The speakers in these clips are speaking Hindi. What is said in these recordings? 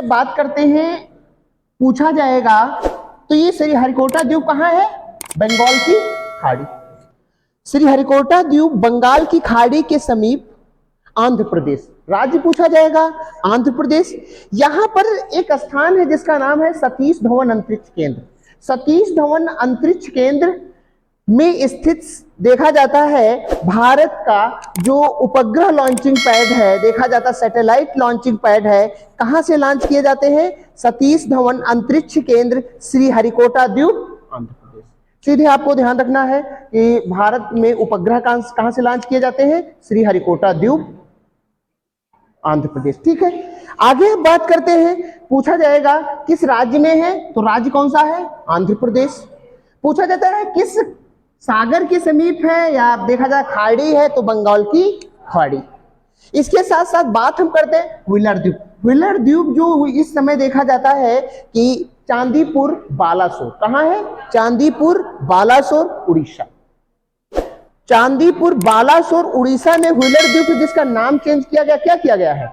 जब बात करते हैं, पूछा जाएगा तो ये श्रीहरिकोटा द्वीप कहाँ है? बंगाल की खाड़ी। श्रीहरिकोटा द्वीप बंगाल की खाड़ी के समीप आंध्र प्रदेश, राज्य पूछा जाएगा आंध्र प्रदेश। यहां पर एक स्थान है जिसका नाम है सतीश धवन अंतरिक्ष केंद्र। सतीश धवन अंतरिक्ष केंद्र में स्थित देखा जाता है भारत का जो उपग्रह लॉन्चिंग पैड है, देखा जाता सैटेलाइट लॉन्चिंग पैड है, कहां से लॉन्च किए जाते हैं? सतीश धवन अंतरिक्ष केंद्र, श्रीहरिकोटा द्वीप, आंध्र प्रदेश। सीधे आपको ध्यान रखना है कि भारत में उपग्रह कहां से लॉन्च किए जाते हैं? श्रीहरिकोटा द्वीप, आंध्र प्रदेश। ठीक है, आगे हम बात करते हैं। पूछा जाएगा किस राज्य में है, तो राज्य कौन सा है? आंध्र प्रदेश। पूछा जाता है किस सागर के समीप है, या देखा जाए खाड़ी है तो बंगाल की खाड़ी। इसके साथ साथ बात हम करते हैं व्हीलर द्वीप। व्हीलर द्वीप जो इस समय देखा जाता है कि चांदीपुर बालासोर, कहां है? चांदीपुर बालासोर, उड़ीसा। चांदीपुर बालासोर उड़ीसा में व्हीलर द्वीप, जिसका नाम चेंज किया गया, क्या किया गया है?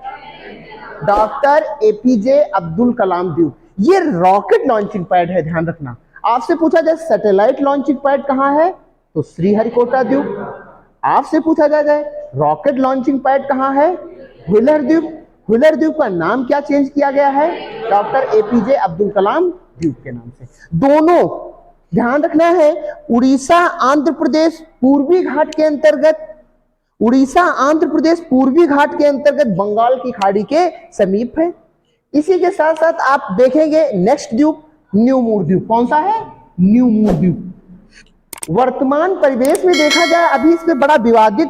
डॉक्टर एपीजे अब्दुल कलाम द्वीप। ये रॉकेट लॉन्चिंग पैड है, ध्यान रखना। आपसे पूछा जाए सैटेलाइट लॉन्चिंग पैड कहां है, तो श्रीहरिकोटा द्वीप। आपसे पूछा जाए रॉकेट लॉन्चिंग पैड कहां है, व्हीलर द्वीप। व्हीलर द्वीप का नाम क्या चेंज किया गया है? डॉक्टर एपीजे अब्दुल कलाम द्वीप के नाम से। दोनों ध्यान रखना है, उड़ीसा आंध्र प्रदेश पूर्वी घाट के अंतर्गत, उड़ीसा आंध्र प्रदेश पूर्वी घाट के अंतर्गत बंगाल की खाड़ी के समीप है। इसी के साथ साथ आप देखेंगे नेक्स्ट द्वीप न्यूमूर द्वीप। कौन सा है? न्यूमूर द्वीप। वर्तमान परिवेश में देखा जाए अभी इस पे बड़ा विवादित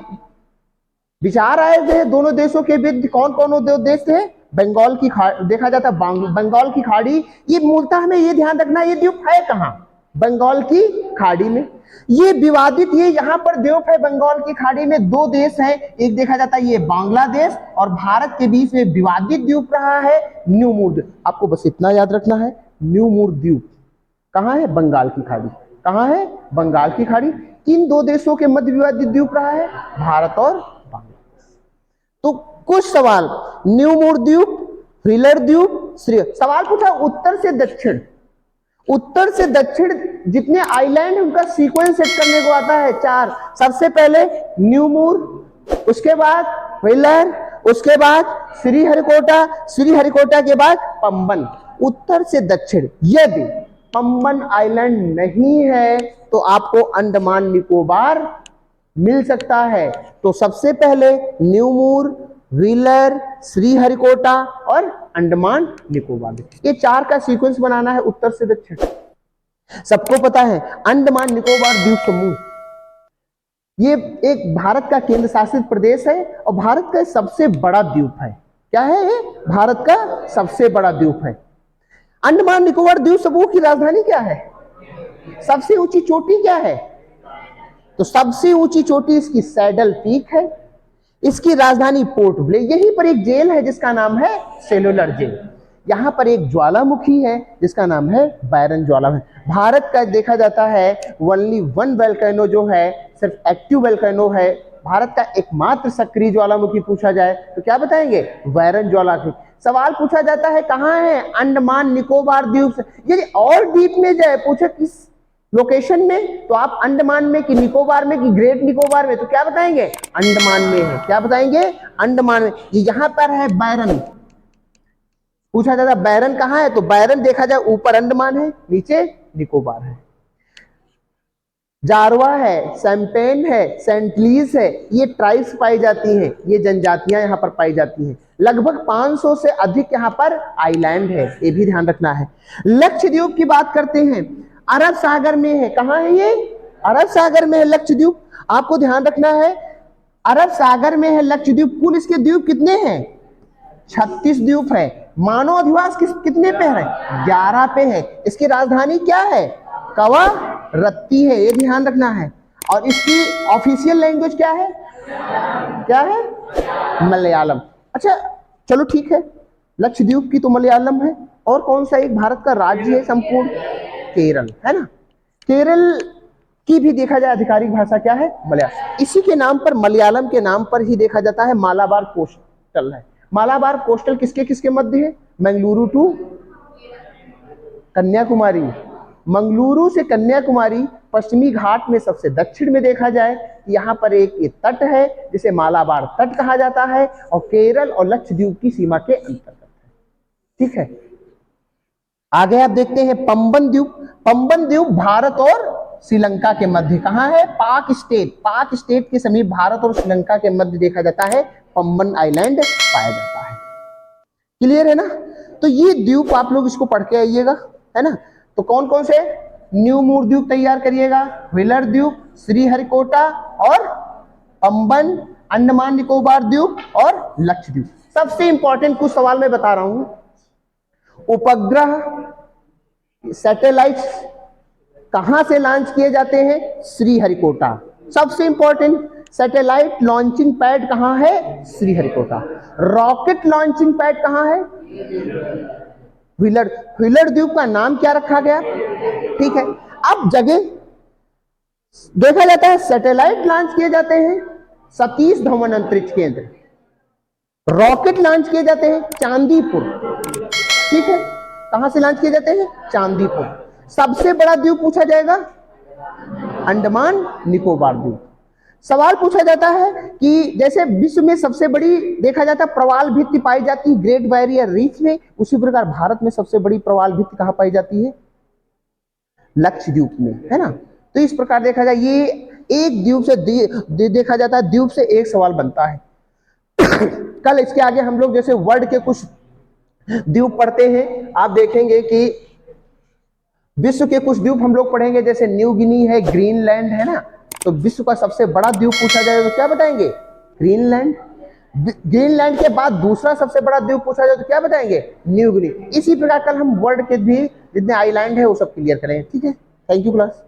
विचार आए थे दोनों देशों के बीच। कौन कौन दो देश थे? बंगाल की खाड़ी, देखा जाता बंगाल की खाड़ी। ये मूलतः हमें ये ध्यान रखना, ये द्वीप है कहाँ? बंगाल की खाड़ी में। ये विवादित, ये यहाँ पर द्वीप है बंगाल की खाड़ी में। दो देश हैं, एक देखा जाता है ये बांग्लादेश और भारत के बीच में विवादित द्वीप रहा है न्यूमूर द्वीप। आपको बस इतना याद रखना है, न्यूमूर द्वीप कहाँ है? बंगाल की खाड़ी। कहाँ है? बंगाल की खाड़ी। किन दो देशों के मध्य विवादित द्वीप रहा है? भारत और बांग्लादेश। तो कुछ सवाल, न्यूमूर द्वीप, व्हीलर द्वीप, सवाल पूछा उत्तर से दक्षिण। उत्तर से दक्षिण जितने आइलैंड उनका सीक्वेंस सेट करने को आता है 4। सबसे पहले न्यूमूर, उसके बाद व्हीलर, उसके बाद श्रीहरिकोटा, श्रीहरिकोटा के बाद पंबन। उत्तर से दक्षिण, यदि पंबन आइलैंड नहीं है तो आपको अंडमान निकोबार मिल सकता है। तो सबसे पहले न्यूमूर, व्हीलर, श्रीहरिकोटा और अंडमान निकोबार, ये 4 का सीक्वेंस बनाना है उत्तर से दक्षिण। सबको पता है अंडमान निकोबार द्वीप समूह ये एक भारत का केंद्र शासित प्रदेश है और भारत का सबसे बड़ा द्वीप है। क्या है ये? भारत का सबसे बड़ा द्वीप है। अंडमान निकोबार द्वीप समूह की राजधानी क्या है? सबसे ऊंची चोटी क्या है? तो सबसे ऊंची चोटी इसकी सैडल पीक है। इसकी राजधानी पोर्ट ब्लेयर। यहीं पर एक जेल है जिसका नाम है सेलुलर जेल। यहाँ पर एक ज्वालामुखी है जिसका नाम है बैरन ज्वालामुखी। भारत का देखा जाता है ओनली 1 वोल्केनो जो है सिर्फ एक्टिव वोल्केनो है। भारत का एकमात्र सक्रिय ज्वालामुखी पूछा जाए तो क्या बताएंगे? बैरन ज्वालामुखी। सवाल पूछा जाता है कहाँ है? अंडमान निकोबार द्वीप से। यदि और डीप में जाए, पूछे किस लोकेशन में, तो आप अंडमान में कि निकोबार में कि ग्रेट निकोबार में, तो क्या बताएंगे? अंडमान में है। क्या बताएंगे? अंडमान में। ये यहां पर है बैरन। पूछा जाता है बैरन कहाँ है, तो बैरन देखा जाए ऊपर अंडमान है, नीचे निकोबार है। जारवा है, सैम्पेन है, सेंटलीज है, ये ट्राइब्स पाई जाती हैं, ये जनजातियां यहाँ पर पाई जाती हैं। लगभग 500 से अधिक यहाँ पर आइलैंड है, ये भी ध्यान रखना है। लक्षद्वीप की बात करते हैं, अरब सागर में है। कहाँ है ये? अरब सागर में है लक्षद्वीप। आपको ध्यान रखना है अरब सागर में है लक्षद्वीप। कुल इसके द्वीप कितने हैं? 36 द्वीप है। मानव अधिवास कितने पे है? 11 पे है। इसकी राजधानी क्या है? कवरत्ती है, ये ध्यान रखना है। और इसकी ऑफिशियल लैंग्वेज क्या है? क्या है? मलयालम। अच्छा चलो ठीक है, लक्षद्वीप की तो मलयालम है। और कौन सा एक भारत का राज्य है संपूर्ण? केरल है ना। केरल की भी देखा जाए आधिकारिक भाषा क्या है? मलयालम। इसी के नाम पर, मलयालम के नाम पर ही देखा जाता है मालाबार कोस्टल है। मालाबार कोस्टल किसके किसके मध्य है? मंगलुरु टू कन्याकुमारी, मंगलुरु से कन्याकुमारी पश्चिमी घाट में सबसे दक्षिण में देखा जाए, यहाँ पर एक ये तट है जिसे मालाबार तट कहा जाता है और केरल और लक्षद्वीप की सीमा के अंतर्गत है। ठीक है, आगे आप देखते हैं पंबन द्वीप। पंबन द्वीप भारत और श्रीलंका के मध्य कहाँ है? पाक स्टेट के समीप भारत और श्रीलंका के मध्य देखा जाता है, पंबन आइलैंड पाया जाता है। क्लियर है ना? तो ये द्वीप आप लोग इसको पढ़ के आइएगा, है ना। तो कौन कौन से? न्यू मूर द्वीप तैयार करिएगा, व्हीलर द्वीप, श्रीहरिकोटा और पंबन, अंडमान निकोबार द्वीप और लक्षद्वीप। सबसे इंपॉर्टेंट कुछ सवाल मैं बता रहा हूं। उपग्रह सैटेलाइट्स कहां से लॉन्च किए जाते हैं? श्रीहरिकोटा। सबसे इंपॉर्टेंट, सैटेलाइट लॉन्चिंग पैड कहां है? श्रीहरिकोटा। रॉकेट लॉन्चिंग पैड कहां है? व्हीलर द्वीप का नाम क्या रखा गया? ठीक है, अब जगह देखा जाता है, सैटेलाइट लॉन्च किए जाते हैं सतीश धवन अंतरिक्ष केंद्र, रॉकेट लॉन्च किए जाते हैं चांदीपुर। ठीक है, कहां से लॉन्च किए जाते हैं? चांदीपुर। सबसे बड़ा द्वीप पूछा जाएगा अंडमान निकोबार द्वीप। सवाल पूछा जाता है कि जैसे विश्व में सबसे बड़ी देखा जाता है प्रवाल भित्ति पाई जाती है ग्रेट बैरियर रीफ में, उसी प्रकार भारत में सबसे बड़ी प्रवाल भित्ति कहां पाई जाती है? लक्षद्वीप में, है ना। तो इस प्रकार देखा जाए, ये एक द्वीप से देखा जाता है, द्वीप से एक सवाल बनता है। कल इसके आगे हम लोग जैसे वर्ल्ड के कुछ द्वीप पढ़ते हैं, आप देखेंगे कि विश्व के कुछ द्वीप हम लोग पढ़ेंगे, जैसे न्यू गिनी है, ग्रीनलैंड है ना। तो विश्व का सबसे बड़ा द्वीप पूछा जाए तो क्या बताएंगे? ग्रीनलैंड। ग्रीनलैंड के बाद दूसरा सबसे बड़ा द्वीप पूछा जाए तो क्या बताएंगे? New Guinea. इसी प्रकार कल हम वर्ल्ड के भी जितने आइलैंड है वो सब क्लियर करेंगे। ठीक है, थैंक यू क्लास।